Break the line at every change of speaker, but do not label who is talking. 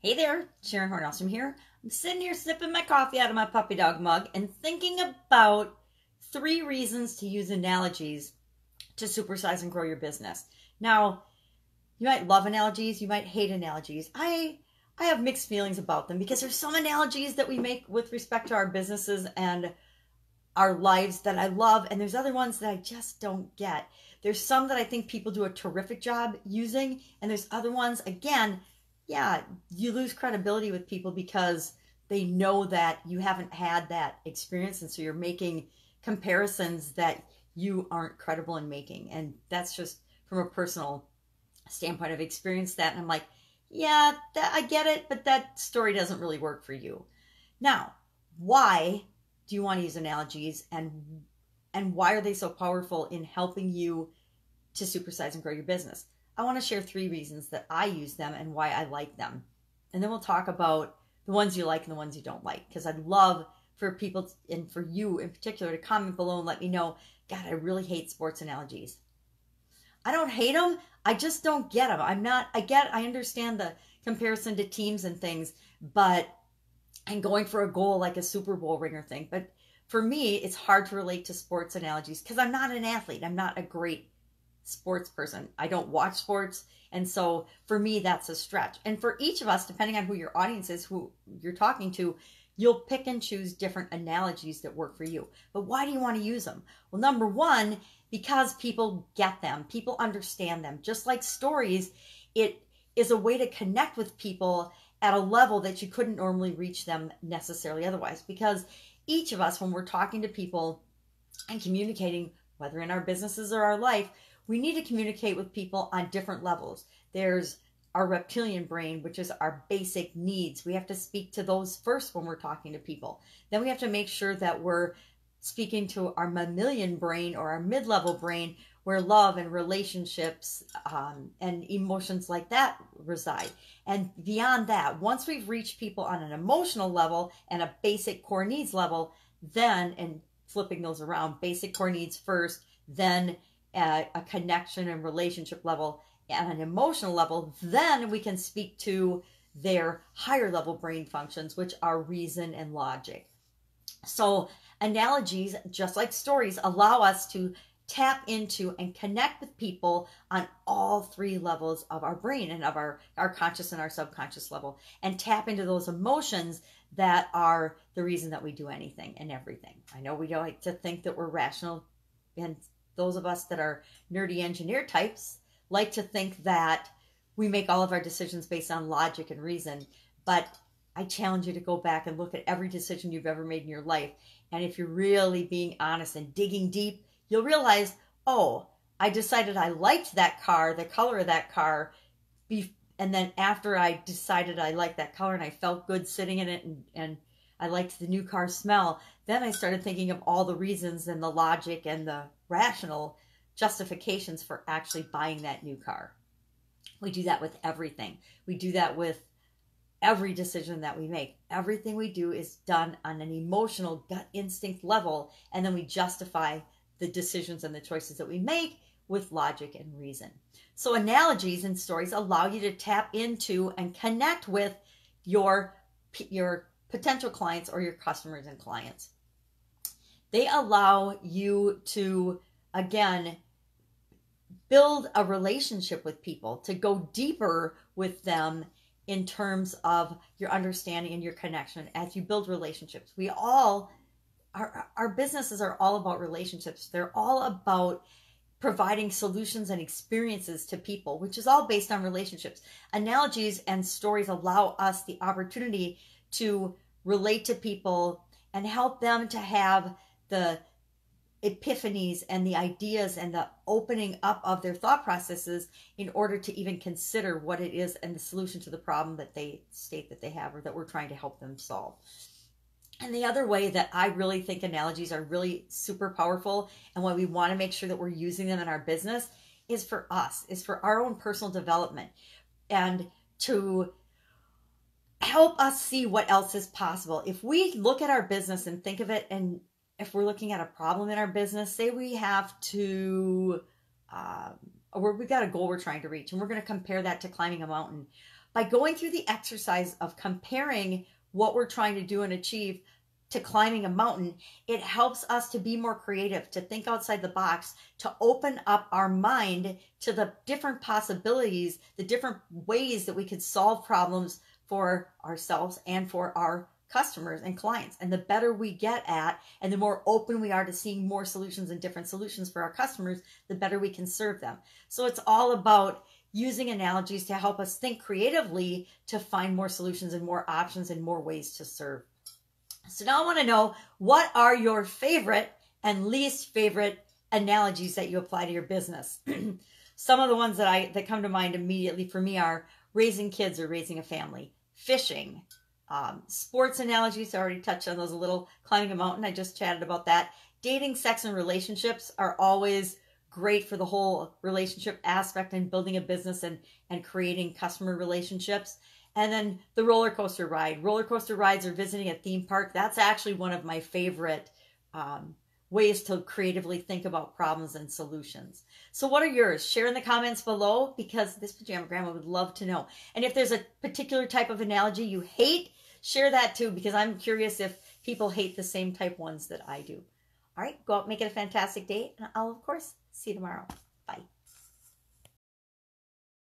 Hey there, Sharon Horne-Ellstrom here. I'm sitting here sipping my coffee out of my puppy dog mug and thinking about 3 reasons to use analogies to supersize and grow your business. Now, you might love analogies, you might hate analogies. I have mixed feelings about them because there's some analogies that we make with respect to our businesses and our lives that I love, and there's other ones that I just don't get. There's some that I think people do a terrific job using, and there's other ones, again, yeah, you lose credibility with people because they know that you haven't had that experience, and so you're making comparisons that you aren't credible in making. And that's just from a personal standpoint. I've experienced that, and I'm like, yeah, I get it, but that story doesn't really work for you. Now, why do you want to use analogies, and why are they so powerful in helping you to supersize and grow your business? I want to share 3 reasons that I use them and why I like them. And then we'll talk about the ones you like and the ones you don't like, because I'd love for people and for you in particular to comment below and let me know, God, I really hate sports analogies. I don't hate them. I just don't get them. I understand the comparison to teams and things, and going for a goal like a Super Bowl ring or thing. But for me, it's hard to relate to sports analogies because I'm not an athlete. I'm not a great sports person. I don't watch sports. And so for me, that's a stretch. And for each of us, depending on who your audience is, who you're talking to, you'll pick and choose different analogies that work for you. But why do you want to use them? Well, number one, because people get them. People understand them. Just like stories, it is a way to connect with people at a level that you couldn't normally reach them necessarily otherwise. Because each of us, when we're talking to people and communicating, whether in our businesses or our life, we need to communicate with people on different levels. There's our reptilian brain, which is our basic needs. We have to speak to those first when we're talking to people. Then we have to make sure that we're speaking to our mammalian brain or our mid-level brain, where love and relationships and emotions like that reside. And beyond that, once we've reached people on an emotional level and a basic core needs level, then, and flipping those around, basic core needs first, then a connection and relationship level at an emotional level, then we can speak to their higher level brain functions, which are reason and logic. So analogies, just like stories, allow us to tap into and connect with people on all 3 levels of our brain and of our conscious and our subconscious level, and tap into those emotions that are the reason that we do anything and everything. I know we don't like to think that we're rational, and those of us that are nerdy engineer types like to think that we make all of our decisions based on logic and reason, but I challenge you to go back and look at every decision you've ever made in your life. And if you're really being honest and digging deep, you'll realize, oh, I decided I liked that car, the color of that car, and then after I decided I liked that color and I felt good sitting in it, and I liked the new car smell, then I started thinking of all the reasons and the logic and the rational justifications for actually buying that new car. We do that with everything. We do that with every decision that we make. Everything we do is done on an emotional gut instinct level, and then we justify the decisions and the choices that we make with logic and reason. So analogies and stories allow you to tap into and connect with your potential clients or your customers and clients. They allow you to, again, build a relationship with people, to go deeper with them in terms of your understanding and your connection as you build relationships. Our businesses are all about relationships. They're all about providing solutions and experiences to people, which is all based on relationships. Analogies and stories allow us the opportunity to relate to people and help them to have the epiphanies and the ideas and the opening up of their thought processes in order to even consider what it is and the solution to the problem that they state that they have or that we're trying to help them solve. And the other way that I really think analogies are really super powerful, and why we want to make sure that we're using them in our business, is for us, is for our own personal development, and to help us see what else is possible. If we look at our business and think of it, and if we're looking at a problem in our business, say we have to, we've got a goal we're trying to reach, and we're going to compare that to climbing a mountain. by going through the exercise of comparing what we're trying to do and achieve to climbing a mountain, it helps us to be more creative, to think outside the box, to open up our mind to the different possibilities, the different ways that we could solve problems for ourselves and for our customers and clients. And the better we get at, and the more open we are to seeing more solutions and different solutions for our customers, the better we can serve them. So it's all about using analogies to help us think creatively to find more solutions and more options and more ways to serve. So now I want to know, what are your favorite and least favorite analogies that you apply to your business? Some of the ones that come to mind immediately for me are raising kids or raising a family, fishing, sports analogies. I already touched on those a little. Climbing a mountain, I just chatted about that. Dating, sex, and relationships are always great for the whole relationship aspect and building a business and creating customer relationships. And then the roller coaster ride. Roller coaster rides or visiting a theme park, that's actually one of my favorite ways to creatively think about problems and solutions. So what are yours? Share in the comments below, because this pajama grandma would love to know. And if there's a particular type of analogy you hate, share that too, because I'm curious if people hate the same type ones that I do. All right, go out and make it a fantastic day. And I'll, of course, see you tomorrow. Bye.